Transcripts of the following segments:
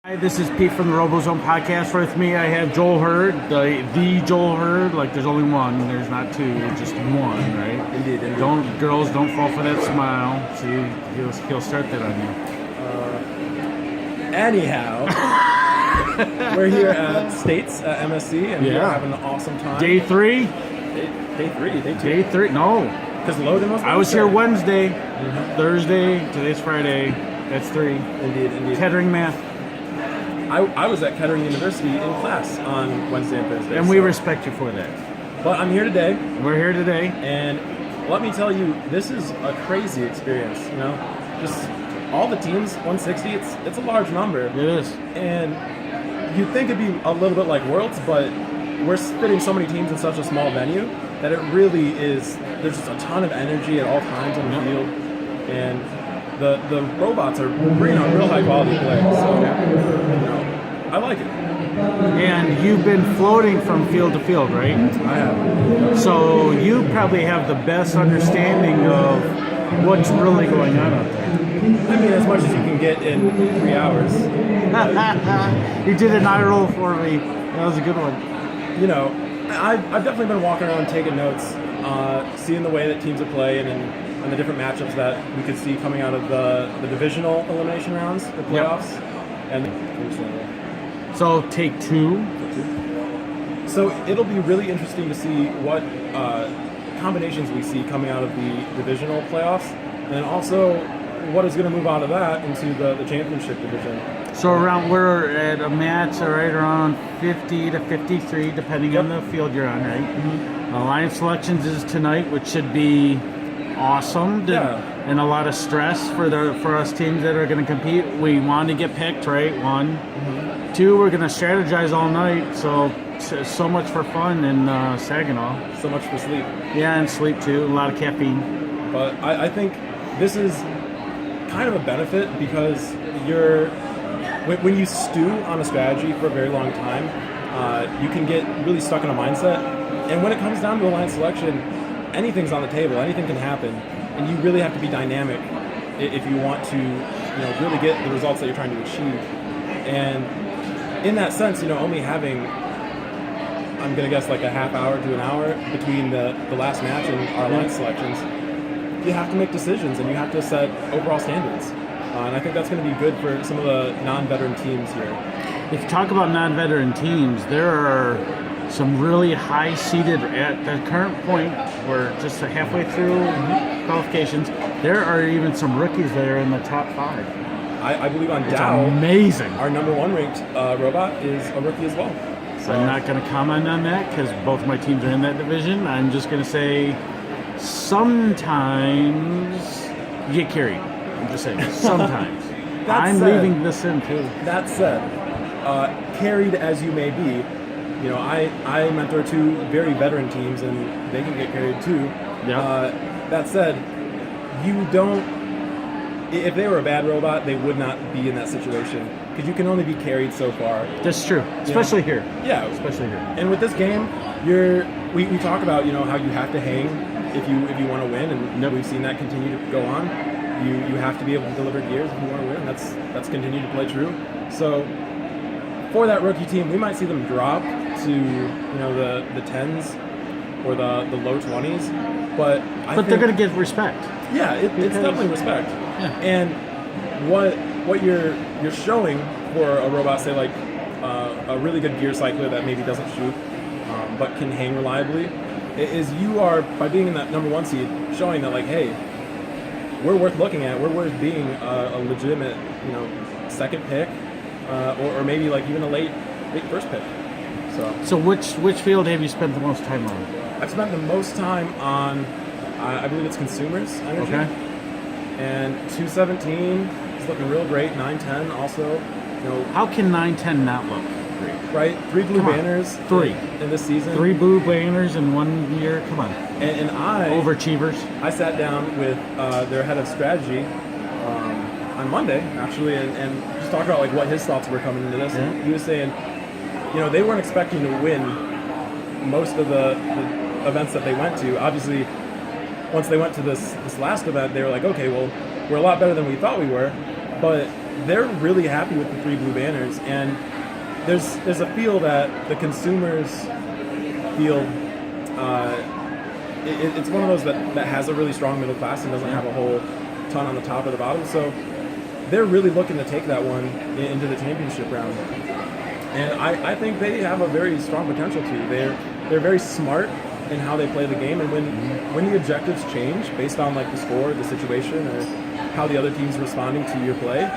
Hi, this is Pete from the RoboZone podcast. With me, I have Joel Hurd, the Joel Hurd. Like, there's only one. There's not two. Just one, right? Indeed. Don't fall for that smile. See, he'll start that on you. Anyhow, we're here at States at MSC, and we're having an awesome time. Day three. Day three. Day three. No, because Logan was. I was here Wednesday, Thursday. Today's Friday. That's three. Indeed. Kettering math. I was at Kettering University in class on Wednesday and Thursday. And we respect you for that. But I'm here today. We're here today. And let me tell you, this is a crazy experience, you know? Just all the teams, 160, it's a large number. It is. And you'd think it'd be a little bit like Worlds, but we're fitting so many teams in such a small venue that it really is, there's just a ton of energy at all times on the field. And the robots are bringing out real high quality play, so you know, I like it. And you've been floating from field to field, right? I have. So you probably have the best understanding of what's really going on out there. I mean, as much as you can get in 3 hours. You did an eye roll for me. That was a good one. You know, I've definitely been walking around taking notes, seeing the way that teams are playing and the different matchups that we could see coming out of the divisional elimination rounds, the playoffs, and so take two. So it'll be really interesting to see what combinations we see coming out of the divisional playoffs, and then also what is going to move out of that into the championship division. So we're at a match right around 50 to 53, depending on the field you're on, right? Mm-hmm. Line selections is tonight, which should be awesome, and a lot of stress for us teams that are going to compete. We want to get picked, right? One, two. We're going to strategize all night, so much for fun in Saginaw. So much for sleep. Yeah, and sleep too. A lot of caffeine. But I think this is kind of a benefit because when you stew on a strategy for a very long time, you can get really stuck in a mindset. And when it comes down to a line selection, anything's on the table, anything can happen, and you really have to be dynamic if you want to, really get the results that you're trying to achieve. And in that sense, only having, I'm gonna guess like a half hour to an hour between the last match and our line selections, you have to make decisions and you have to set overall standards. And I think that's going to be good for some of the non-veteran teams here. If you talk about non-veteran teams, there are some really high-seeded at the current point. We're just halfway through qualifications. There are even some rookies that are in the top 5. I believe on Dow, amazing. Our number 1 ranked robot is a rookie as well. So I'm not going to comment on that because both my teams are in that division. I'm just going to say sometimes you get carried. I'm just saying sometimes. I'm leaving this in too. That said, carried as you may be, I mentor 2 very veteran teams, and they can get carried too. Yeah. That said, if they were a bad robot, they would not be in that situation because you can only be carried so far. That's true, especially here. Yeah, especially here. And with this game, we talk about how you have to hang if you want to win, and we've seen that continue to go on. You have to be able to deliver gears if you want to win. That's continued to play true. So for that rookie team, we might see them drop to the 10s or the low 20s, but they're going to get respect. Yeah, it's definitely respect. Yeah. And what you're showing for a robot, say like a really good gear cycler that maybe doesn't shoot but can hang reliably, is you are, by being in that number 1 seed, showing that like, hey, we're worth looking at. We're worth being a legitimate, second pick, or maybe like even a late first pick. So which field have you spent the most time on? I've spent the most time on, I believe it's consumers energy. Okay. And 217 is looking real great. 910 also. How can 910 not look great? Right, 3 blue banners. 3 in this season. 3 blue banners in 1 year. Come on. And overachievers. I sat down with their head of strategy on Monday, actually, and just talked about like what his thoughts were coming into this. Yeah. And he was saying, they weren't expecting to win most of the events that they went to. Obviously, once they went to this last event, they were like, okay, well, we're a lot better than we thought we were, but they're really happy with the 3 blue banners, and there's a feel that the consumers feel. It's one of those that has a really strong middle class and doesn't have a whole ton on the top or the bottom. So they're really looking to take that one into the championship round. And I think they have a very strong potential to. They're very smart in how they play the game, and when the objectives change based on like the score, the situation, or how the other team's responding to your play,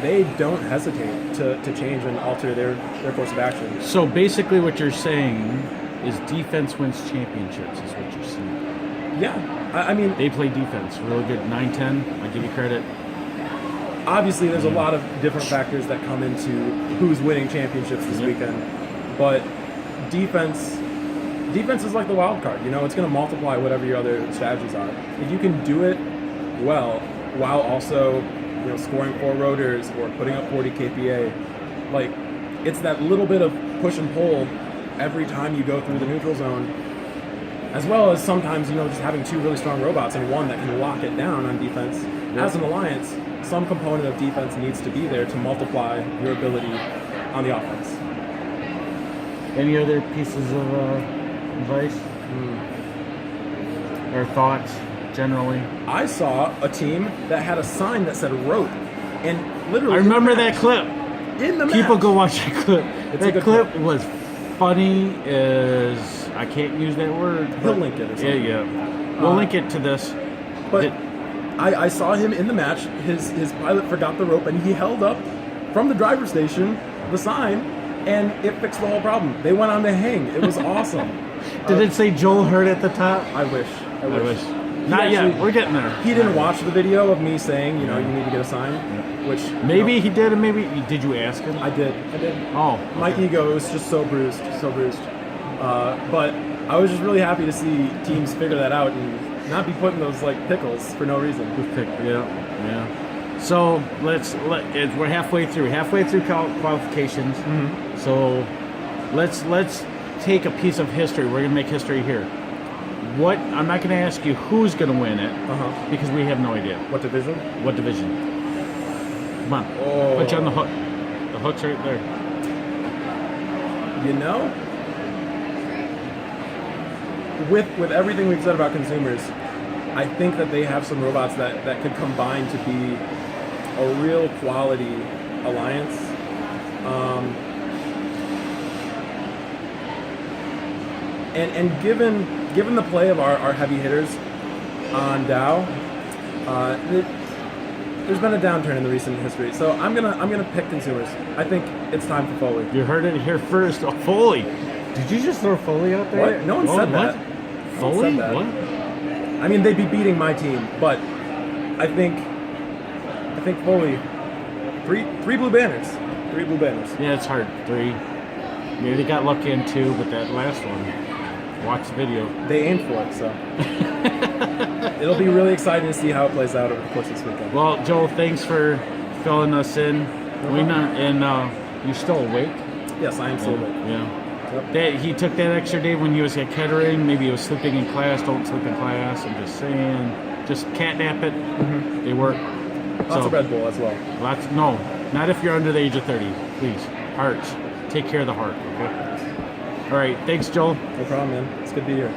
they don't hesitate to change and alter their course of action. So basically what you're saying is defense wins championships is what you're saying. Yeah, I mean, they play defense really good. 9-10, I give you credit. Obviously, there's a lot of different factors that come into who's winning championships this weekend, but defense is like the wild card. You know, it's going to multiply whatever your other strategies are. If you can do it well while also, you know, scoring 4 rotors or putting up 40 KPA, like it's that little bit of push and pull every time you go through the neutral zone, as well as sometimes, you know, just having 2 really strong robots and one that can lock it down on defense. As an alliance, some component of defense needs to be there to multiply your ability on the offense. Any other pieces of advice or thoughts generally? I saw a team that had a sign that said rope, and literally I remember that clip. In the People match. go watch that clip. It's a That good clip was funny as I can't use that word. He'll link it or something. Yeah. We'll link it to this. But I saw him in the match. His pilot forgot the rope, and he held up from the driver's station the sign, and it fixed the whole problem. They went on to hang. It was awesome. Did it say Joel Hurd at the top? I wish. I wish. Not yet. We're getting there. He didn't watch the video of me saying, you know, you need to get a sign, which Maybe you know, he did, and maybe did you ask him? I did. Oh, My ego is just so bruised, but I was just really happy to see teams figure that out and not be putting those like pickles for no reason. Yeah. So we're halfway through qualifications. Mm-hmm. So let's take a piece of history. We're gonna make history here. I'm not gonna ask you who's gonna win it because we have no idea. What division? What division? Come on, put you on the hook. The hook's right there. You know, with everything we've said about consumers, I think that they have some robots that could combine to be a real quality alliance. And given the play of our heavy hitters on Dow, there's been a downturn in the recent history. So I'm gonna pick consumers. I think it's time for Foley. You heard it here first. Oh, Foley. Did you just throw Foley out there? What? No one said that. Foley? Said that. What? I mean, they'd be beating my team, but I think Foley. Three blue banners. 3 blue banners. Yeah, it's hard. 3. Maybe they got lucky in 2, but that last one, watch the video. They aimed for it, so it'll be really exciting to see how it plays out over the course of this weekend. Well, Joel, thanks for filling us in. You're still awake? Yes, I am still awake. Yeah. Yep. He took that extra day when he was at Kettering. Maybe he was sleeping in class. Don't sleep in class. I'm just saying. Just catnap it. Mm-hmm. They work. Lots of Red Bull as well. No, not if you're under the age of 30. Please. Hearts. Take care of the heart. Okay. All right. Thanks, Joel. No problem, man. It's good to be here.